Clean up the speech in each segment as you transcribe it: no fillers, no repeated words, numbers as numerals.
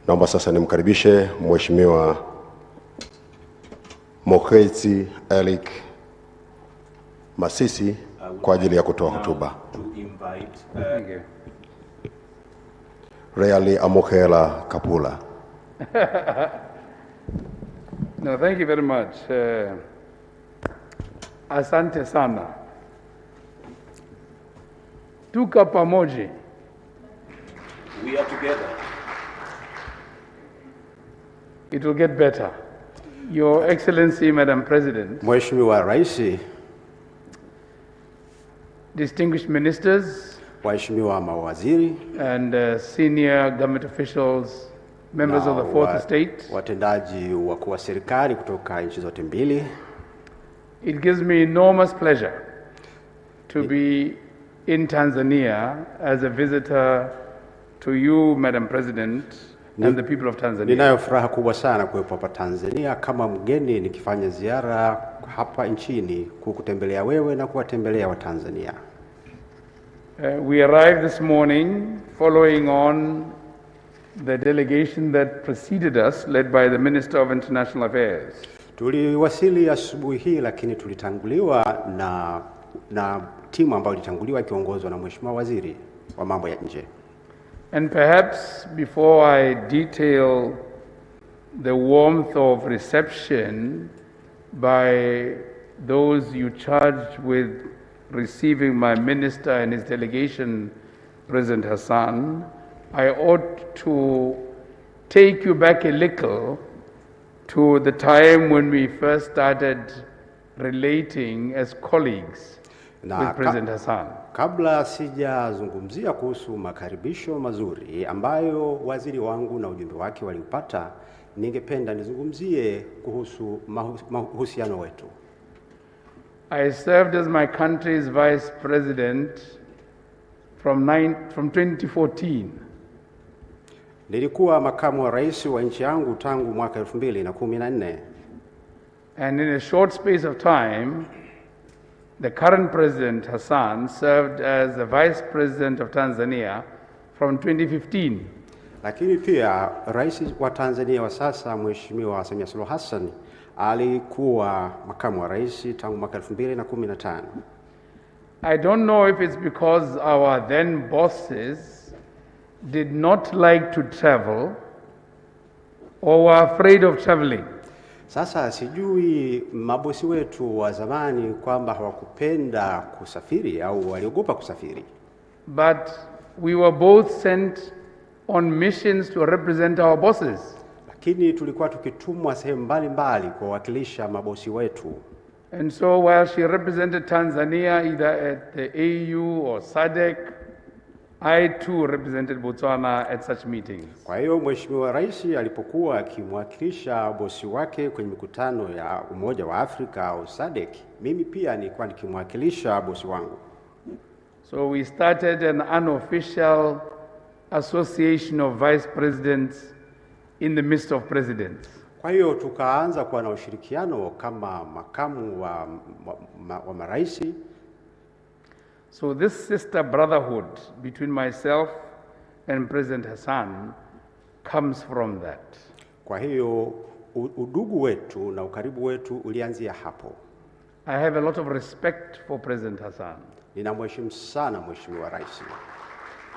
Naomba sasa nimkaribishe Mheshimiwa Mokgweets Masisi kwa ajili ya kutoa hotuba. Really amokela kapula. No, thank you very much. Asante sana. Tuka pamoja. We are together. It will get better. Your Excellency, Madam President, Mheshimiwa Rais, distinguished ministers, waheshimiwa mawaziri, and senior government officials, members of the fourth estate, watendaji wakuu wa serikali kutoka nchi zote mbili. It gives me enormous pleasure to be in Tanzania as a visitor to you, Madam President, and the people of Tanzania. Ninayo furaha kubwa sana kuwepo hapa Tanzania kama mgeni nikifanya ziara hapa nchini kukutembelea wewe na kuwatembelea wa Tanzania. We arrived this morning following on the delegation that preceded us, led by the Minister of International Affairs. Tuliwasili asubuhi hii, lakini tulitanguliwa na timu ambayo ilitanguliwa ikiongozwa na Mheshimiwa Waziri wa mambo ya nje. And perhaps before I detail the warmth of reception by those you charged with receiving my minister and his delegation, President Hassan, I ought to take you back a little to the time when we first started relating as colleagues with President Hassan. Kabla sijazungumzia kuhusu makaribisho mazuri ambayo waziri wangu na ujumbe wake waliupata, ningependa nizungumzie kuhusu mahusiano wetu. I served as my country's vice president from 2014. Nilikuwa makamu wa rais wa nchi yangu tangu mwaka 2014. And in a short space of time, the current President Hassan served as the Vice President of Tanzania from 2015. Lakini pia rais wa Tanzania wa sasa Mheshimiwa Samia Suluhu Hassan alikuwa makamu wa rais tangu mwaka 2015. I don't know if it's because our then bosses did not like to travel or were afraid of traveling. Sasa sijui mabosi wetu wa zamani kwamba hawakupenda kusafiri au waliogopa kusafiri. But we were both sent on missions to represent our bosses. Lakini tulikuwa tukitumwa sehemu mbalimbali kuwakilisha mabosi wetu. And so while she represented Tanzania either at the AU or SADC, I too represented Botswana at such meetings. Kwa hiyo Mheshimiwa Rais alipokuwa akimwakilisha bosi wake kwenye mikutano ya Umoja wa Afrika au SADC, mimi pia nilikuwa nikimwakilisha bosi wangu. So we started an unofficial association of vice presidents in the midst of presidents. Kwa hiyo tukaanza kuwa na ushirikiano kama makamu wa maraisi. So this sister brotherhood between myself and President Hassan comes from that. Kwa hiyo udugu wetu na ukaribu wetu ulianzia hapo. I have a lot of respect for President Hassan. Ninamheshimu sana Mheshimiwa Rais.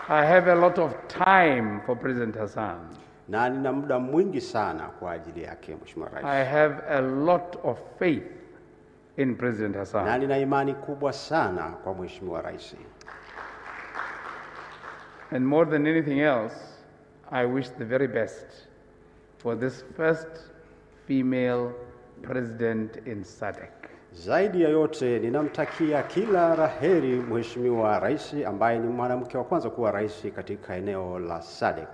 I have a lot of time for President Hassan. Na nina muda mwingi sana kwa ajili yake Mheshimiwa Rais. I have a lot of faith in President Hassan. Na nina imani kubwa sana kwa Mheshimiwa Rais. And more than anything else, I wish the very best for this first female president in SADC. Zaidi ya yote ninamtakia kila laheri Mheshimiwa Rais ambaye ni mwanamke wa kwanza kuwa rais katika eneo la SADC.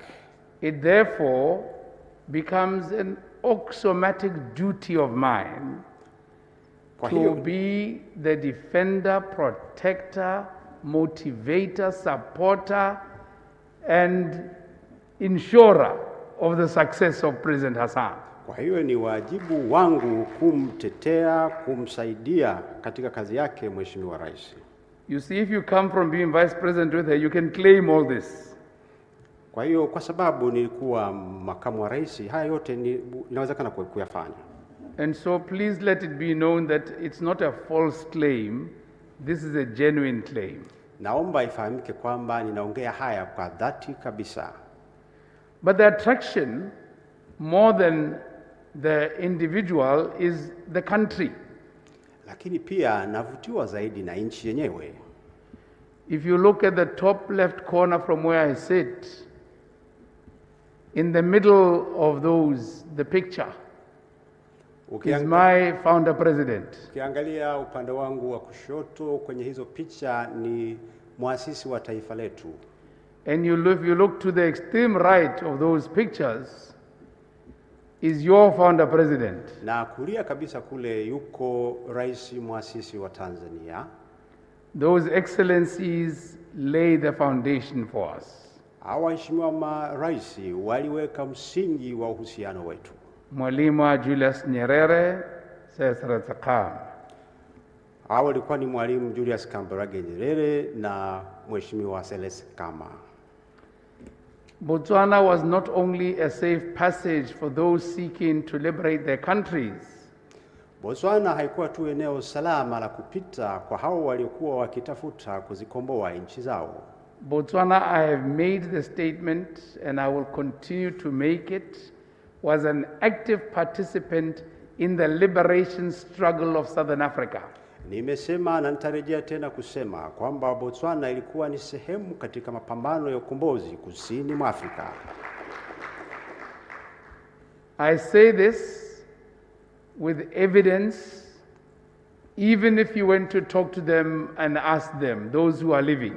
It therefore becomes an axiomatic duty of mine to be the defender, protector, motivator, supporter, and insurer of the success of President Hassan. Kwa hiyo ni wajibu wangu kumtetea, kumsaidia katika kazi yake Mheshimiwa Rais. You see, if you come from being vice president with her, you can claim all this. Kwa hiyo kwa sababu nilikuwa makamu wa rais, haya yote inawezekana kuyafanya. And so please let it be known that it's not a false claim, this is a genuine claim. Naomba ifahamike kwamba ninaongea haya kwa dhati kabisa. But the attraction, more than the individual, is the country. Lakini pia navutiwa zaidi na nchi yenyewe. If you look at the top left corner from where I sit, in the middle of those, the picture is my founder president. Ukiangalia upande wangu wa kushoto kwenye hizo picha ni muasisi wa taifa letu. And if you look to the extreme right of those pictures, is your founder president. Na kulia kabisa kule yuko Rais Masisi wa Tanzania. Those excellencies lay the foundation for us. Waheshimiwa marais waliweka msingi wa uhusiano wetu. Mwalimu Julius Nyerere, Sesra Zakam. Walikuwa ni Mwalimu Julius Kambarage Nyerere na Mheshimiwa Selesi Kama. Botswana was not only a safe passage for those seeking to liberate their countries. Botswana haikuwa tu eneo salama la kupita kwa hao waliokuwa wakitafuta kuzikomboa nchi zao. Botswana, I have made the statement and I will continue to make it, was an active participant in the liberation struggle of Southern Africa. Nimesema na nitarejea tena kusema kwamba Botswana ilikuwa ni sehemu katika mapambano ya ukombozi kusini mwa Afrika. I say this with evidence, even if you went to talk to them and ask them, those who are living.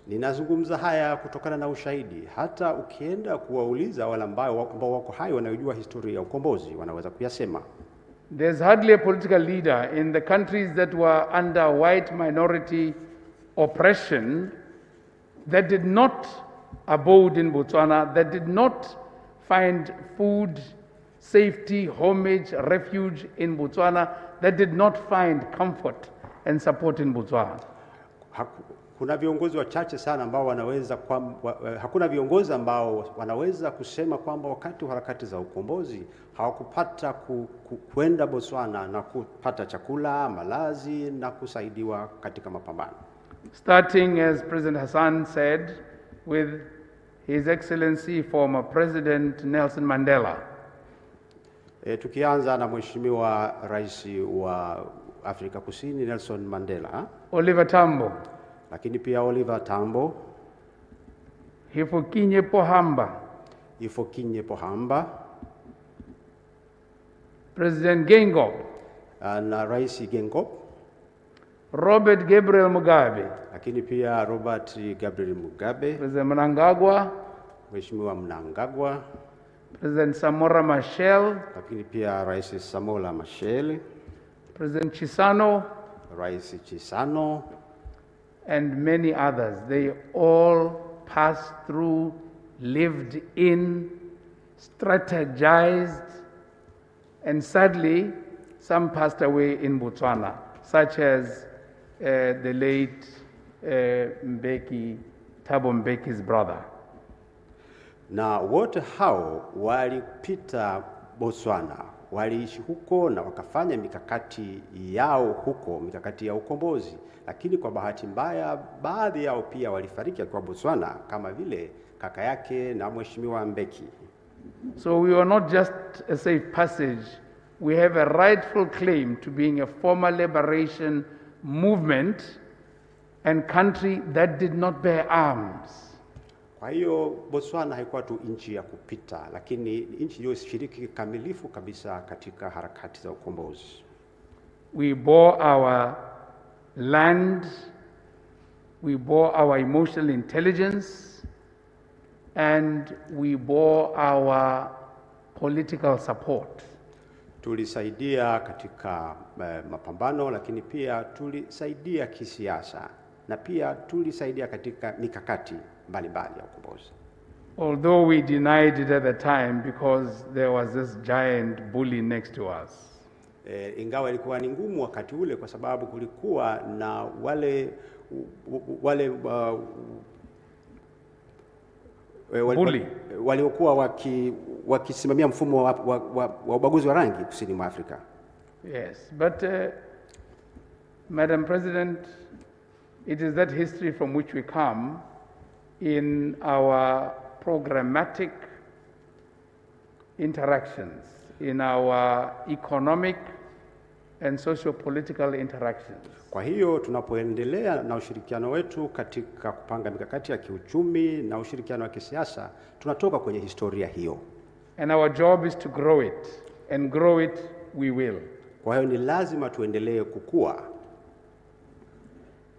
Ninazungumza haya kutokana na ushahidi. Hata ukienda kuwauliza wale ambao wako hai wanajua historia ya ukombozi, wanaweza kuyasema. There's hardly a political leader in the countries that were under white minority oppression that did not abode in Botswana, that did not find food, safety, homage, refuge in Botswana, that did not find comfort and support in Botswana. Kuna viongozi wachache sana ambao hakuna viongozi ambao wanaweza kusema kwamba wakati wa harakati za ukombozi hawakupata kwenda Botswana na kupata chakula, malazi na kusaidiwa katika mapambano. Starting, as President Hassan said, with His Excellency former President Nelson Mandela. Tukianza na Mheshimiwa Rais wa Afrika Kusini Nelson Mandela. Oliver Tambo. Lakini pia Oliver Tambo. Hifikepunye Pohamba. President Geingob. Na Rais Geingob. Robert Gabriel Mugabe. Lakini pia Robert Gabriel Mugabe. President Mnangagwa. Mheshimiwa Mnangagwa. President Samora Machel. Lakini pia Rais Samora Machel. President Chisano. Rais Chisano. And many others. They all passed through, lived in, strategized, and sadly, some passed away in Botswana, such as the late Thabo Mbeki's brother. Na wote hao walipita Botswana, waliishi huko na wakafanya mikakati yao huko, mikakati ya ukombozi. Lakini kwa bahati mbaya baadhi yao pia walifariki kwa Botswana kama vile kaka yake na Mheshimiwa Mbeki. So we are not just a safe passage, we have a rightful claim to being a former liberation movement and country that did not bear arms. Kwa hiyo Botswana haikuwa tu nchi ya kupita, lakini nchi iliyoshiriki kikamilifu kabisa katika harakati za ukombozi. We bore our land, we bore our emotional intelligence, and we bore our political support. Tulisaidia katika mapambano, lakini pia tulisaidia kisiasa, na pia tulisaidia katika mikakati mbalimbali ya ukombozi. Although we denied it at the time because there was this giant bully next to us. Ingawa ilikuwa ni ngumu wakati ule kwa sababu kulikuwa na waliokuwa wakisimamia mfumo wa ubaguzi wa rangi kusini mwa Afrika. Yes, but Madam President, it is that history from which we come in our programmatic interactions, in our economic and socio-political interactions. Kwa hiyo tunapoendelea na ushirikiano wetu katika kupanga mikakati ya kiuchumi na ushirikiano wa kisiasa, tunatoka kwenye historia hiyo. And our job is to grow it, and grow it we will. Kwa hiyo ni lazima tuendelee kukua.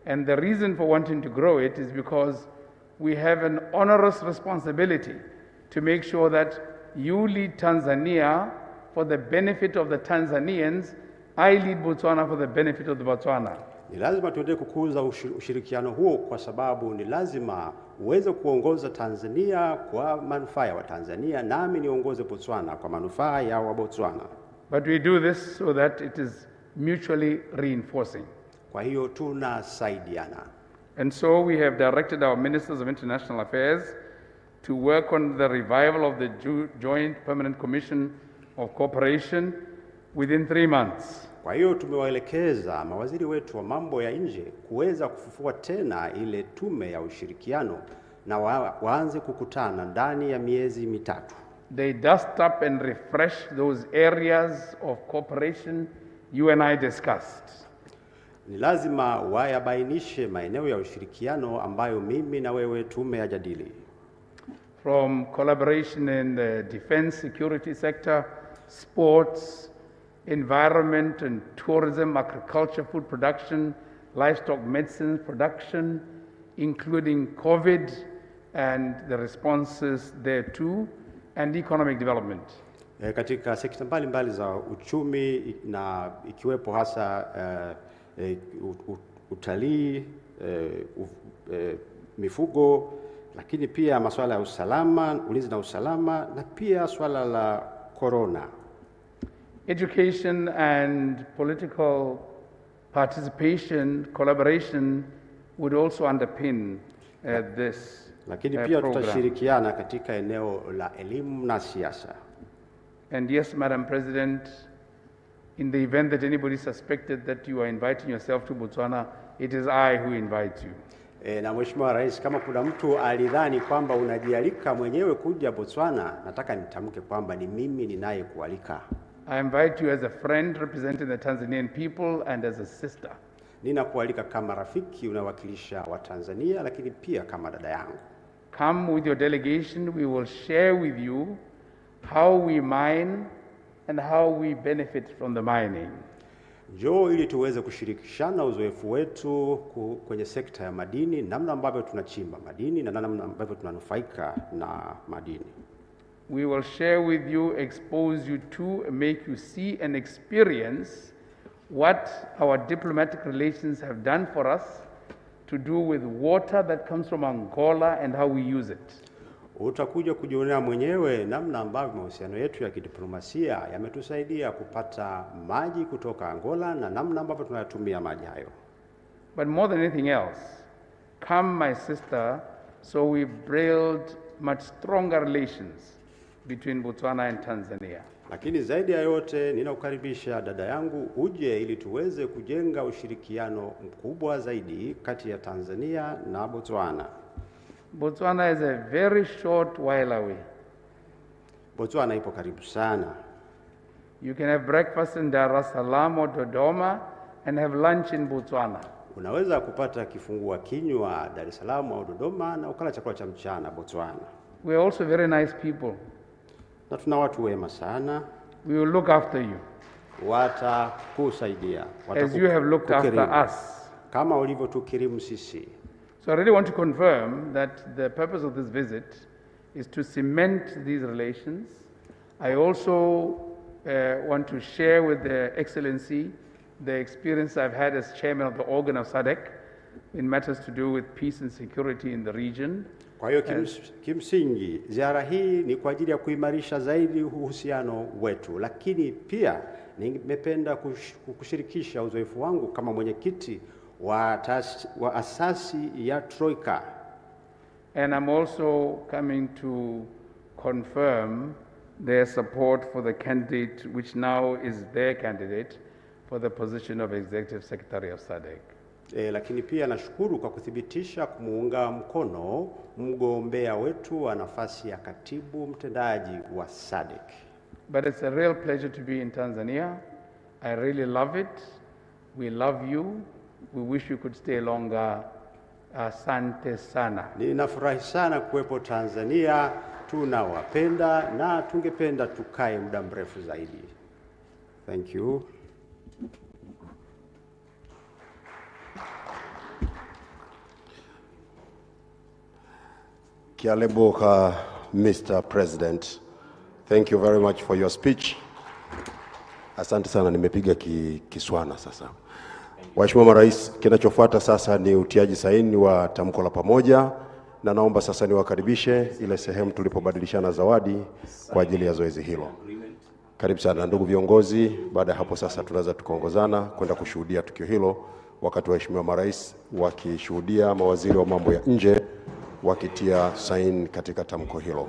And the reason for wanting to grow it is because we have an onerous responsibility to make sure that you lead Tanzania for the benefit of the Tanzanians, I lead Botswana for the benefit of the Botswana. Ni lazima tuendelee kukuza ushirikiano huo kwa sababu ni lazima uweze kuongoza Tanzania kwa manufaa ya Tanzania, nami niongoze Botswana kwa manufaa ya Botswana. But we do this so that it is mutually reinforcing. Kwa hiyo tunasaidiana. And so we have directed our ministers of international affairs to work on the revival of the Joint Permanent Commission of Cooperation within 3 months. Kwa hiyo tumewaelekeza mawaziri wetu wa mambo ya nje kuweza kufufua tena ile tume ya ushirikiano na waanze kukutana ndani ya miezi 3. They dust up and refresh those areas of cooperation you and I discussed. Ni lazima wayabainishe maeneo ya ushirikiano ambayo mimi na wewe tumeyajadili. From collaboration in the defense security sector, sports, environment and tourism, agriculture, food production, livestock medicine production, including COVID and the responses thereto, and economic development. Katika sekta mbalimbali za uchumi na ikiwepo hasa utalii, mifugo, lakini pia masuala ya usalama, ulinzi na usalama, na pia swala la corona. Education and political participation, collaboration would also underpin this lakini pia tutashirikiana katika eneo la elimu na siasa. And yes, Madam President, in the event that anybody suspected that you are inviting yourself to Botswana, it is I who invite you. Na Mheshimiwa Rais, kama kuna mtu alidhani kwamba unajialika mwenyewe kuja Botswana, nataka nitamke kwamba ni mimi ninayekualika. I invite you as a friend representing the Tanzanian people and as a sister. Ninakualika kama rafiki unawakilisha wa Tanzania, lakini pia kama dada yangu. Come with your delegation, we will share with you how we mine and how we benefit from the mining. Njoo ili tuweze kushirikishana uzoefu wetu kwenye sekta ya madini, namna ambavyo tunachimba madini na namna ambavyo tunanufaika na madini. We will share with you, expose you to, make you see and experience what our diplomatic relations have done for us to do with water that comes from Angola and how we use it. Utakuja kujionea mwenyewe namna ambavyo mahusiano yetu ya kidiplomasia yametusaidia kupata maji kutoka Angola na namna ambavyo tunayatumia maji hayo. But more than anything else, come my sister, so we build much stronger relations between Botswana and Tanzania. Lakini zaidi ya yote ninakukaribisha dada yangu uje ili tuweze kujenga ushirikiano mkubwa zaidi kati ya Tanzania na Botswana. Botswana is a very short while away. Botswana ipo karibu sana. You can have breakfast in Dar es Salaam or Dodoma and have lunch in Botswana. Unaweza kupata kifungua kinywa Dar es Salaam au Dodoma na ukala chakula cha mchana Botswana. We are also very nice people. Na tuna watu wema sana. We will look after you. Watakusaidia. As you have looked after us. Kama ulivyotukirimu sisi. So I really want to confirm that the purpose of this visit is to cement these relations. I also want to share with the Excellency the experience I've had as chairman of the organ of SADC in matters to do with peace and security in the region. Kwa hiyo kimsingi ziara hii ni kwa ajili ya kuimarisha zaidi uhusiano wetu, lakini pia nimependa kushirikisha uzoefu wangu kama mwenyekiti wa asasi ya Troika. And I'm also coming to confirm their support for the candidate, which now is their candidate, for the position of Executive Secretary of SADC. Lakini pia nashukuru kwa kuthibitisha kumuunga mkono mgombea wetu wa nafasi ya katibu mtendaji wa SADC. But it's a real pleasure to be in Tanzania. I really love it. We love you. We wish you could stay longer. Asante sana. Ninafurahi sana kuwepo Tanzania. Tunawapenda na tungependa tukae muda mrefu zaidi. Thank you. Kialeboka, Mr. President, thank you very much for your speech. Asante sana, nimepiga Kiswana sasa. Waheshimiwa marais, kinachofuata sasa ni utiaji saini wa tamko la pamoja, na naomba sasa niwakaribishe ile sehemu tulipobadilishana zawadi kwa ajili ya zoezi hilo. Karibu sana ndugu viongozi. Baada ya hapo sasa tunaweza tukaongozana kwenda kushuhudia tukio hilo, wakati waheshimiwa marais wakishuhudia mawaziri wa mambo ya nje wakitia saini katika tamko hilo.